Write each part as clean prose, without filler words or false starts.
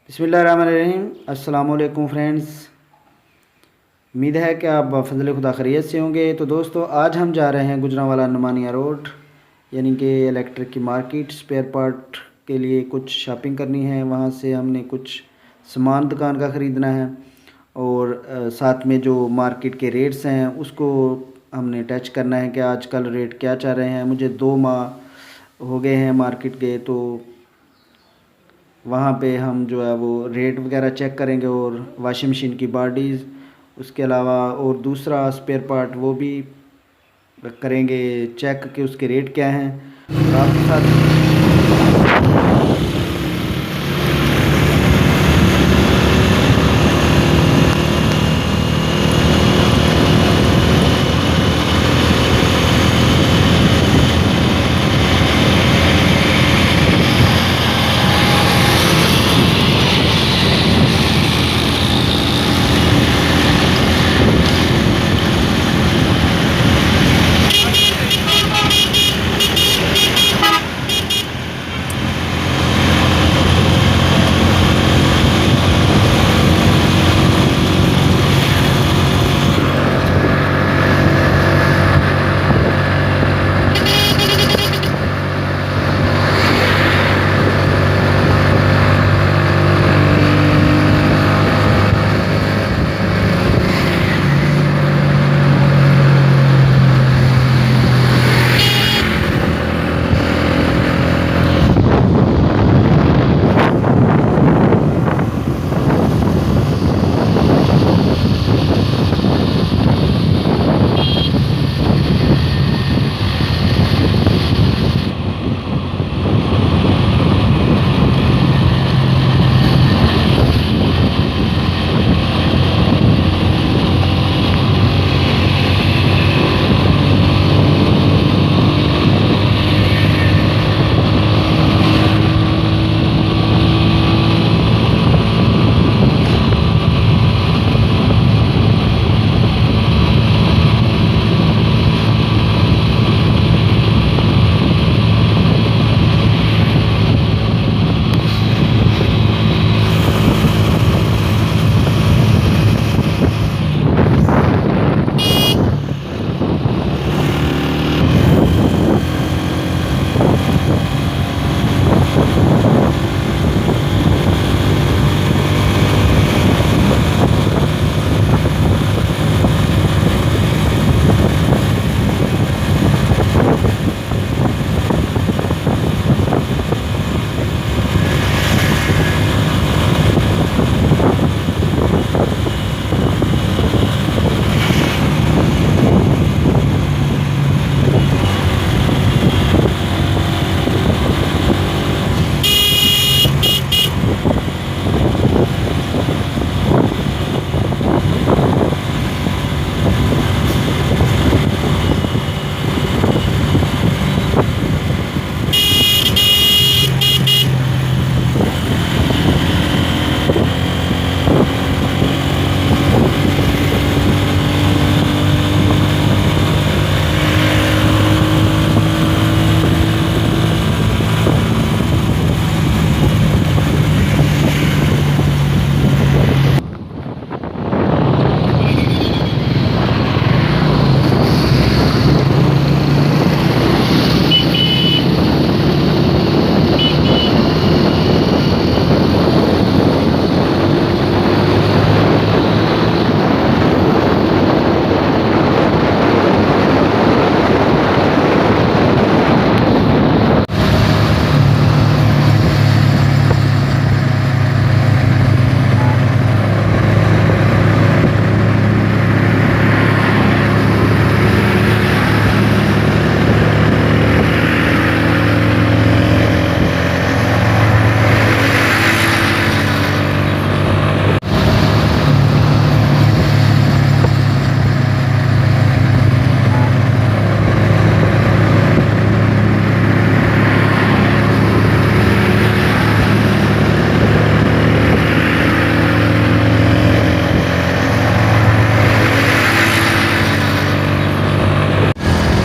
बिस्मिल्लाहिर्रहमानिर्रहीम। अस्सलाम वालेकुम फ्रेंड्स। उम्मीद है कि आप फजल खुदा खैरियत से होंगे। तो दोस्तों, आज हम जा रहे हैं गुजरांवाला नमानिया रोड यानी कि इलेक्ट्रिक की मार्केट। स्पेयर पार्ट के लिए कुछ शॉपिंग करनी है, वहाँ से हमने कुछ सामान दुकान का ख़रीदना है और साथ में जो मार्केट के रेट्स हैं उसको हमने टच करना है कि आजकल रेट क्या चल रहे हैं। मुझे 2 माह हो गए हैं मार्केट गए, तो वहाँ पे हम जो है वो रेट वगैरह चेक करेंगे और वॉशिंग मशीन की बॉडीज़, उसके अलावा और दूसरा स्पेयर पार्ट वो भी करेंगे चेक कि उसके रेट क्या हैं। और आपके साथ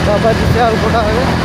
बाबा जी से फोटा है।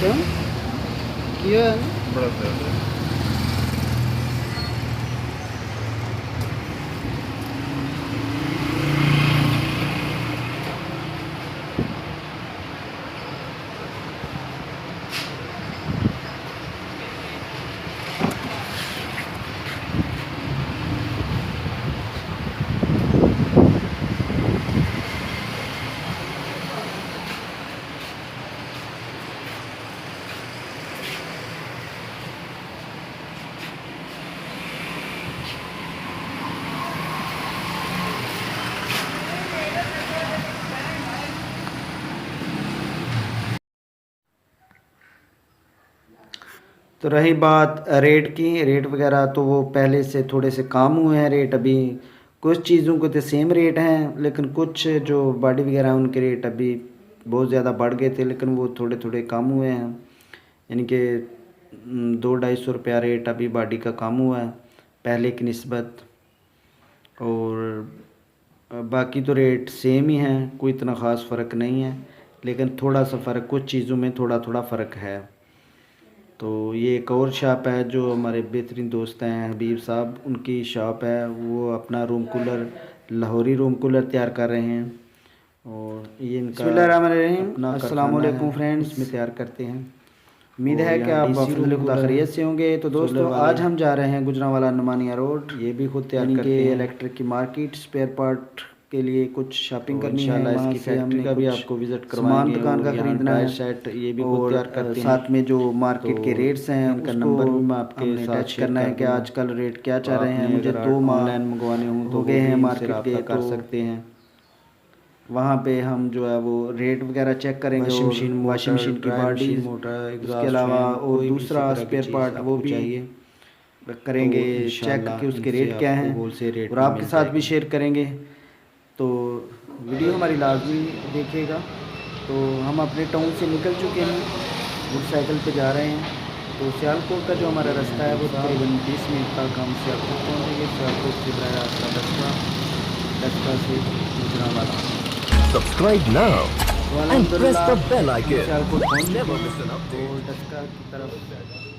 क्यों किया बड़ा दर्द है। तो रही बात रेट की, रेट वगैरह तो वो पहले से थोड़े से कम हुए हैं रेट अभी। कुछ चीज़ों के तो सेम रेट हैं, लेकिन कुछ जो बॉडी वगैरह हैं उनके रेट अभी बहुत ज़्यादा बढ़ गए थे, लेकिन वो थोड़े थोड़े कम हुए हैं। यानी कि 200-250 रुपया रेट अभी बॉडी का कम हुआ है पहले की निस्बत। और बाकी तो रेट सेम ही हैं, कोई इतना ख़ास फ़र्क नहीं है, लेकिन थोड़ा सा फ़र्क कुछ चीज़ों में थोड़ा थोड़ा फ़र्क है। तो ये एक और शॉप है जो हमारे बेहतरीन दोस्त हैं हबीब साहब, उनकी शॉप है। वो अपना room cooler, Lahori room cooler तैयार कर रहे हैं, और ये इनका अपना अस्सलामुअलैकुम फ्रेंड्स, इसमें तैयार करते हैं। उम्मीद है कि आप फजल खुदा खैरियत से होंगे। तो दोस्तों आज हम जा रहे हैं गुजरांवाला नुमानिया रोड, ये भी खुद तैयार करते हैं, इलेक्ट्रिक की मार्केट, स्पेयर पार्ट के लिए कुछ शॉपिंग करनी है। इसकी फैक्ट्री का भी आपको विज़िट करवाएंगे, सामान दुकान का खरीदना है, सेट ये भी खुद तैयार करते हैं। साथ में जो मार्केट के रेट्स हैं उनका नंबर भी मैं आपके साथ करना है कि आजकल रेट क्या चल रहे हैं। मुझे 2 माह ऑनलाइन मंगवाने हों तो गए हैं मार्केट के, कर सकते हैं। वहाँ पे हम जो है वो रेट वगैरह चेक करेंगे, वाशिंग मशीन की बॉडी, मोटर, इसके अलावा और दूसरा स्पेयर पार्ट वो भी करेंगे चेक कि उसके रेट क्या हैं, और आपके साथ भी शेयर करेंगे। तो वीडियो हमारी लाजमी देखिएगा। तो हम अपने टाउन से निकल चुके हैं, मोटरसाइकिल पे जा रहे हैं। तो सियालकोट का जो हमारा रास्ता है वो तकरीबन 20 मिनट तक हम सियालकोट पहुँचेंगे। सियालकोट से बर रास्ता दसका से Gujranwala. Subscribe now and press the bell icon. Sialkot पहुँच Never चुके miss an हैं, update. तो दसका की तरफ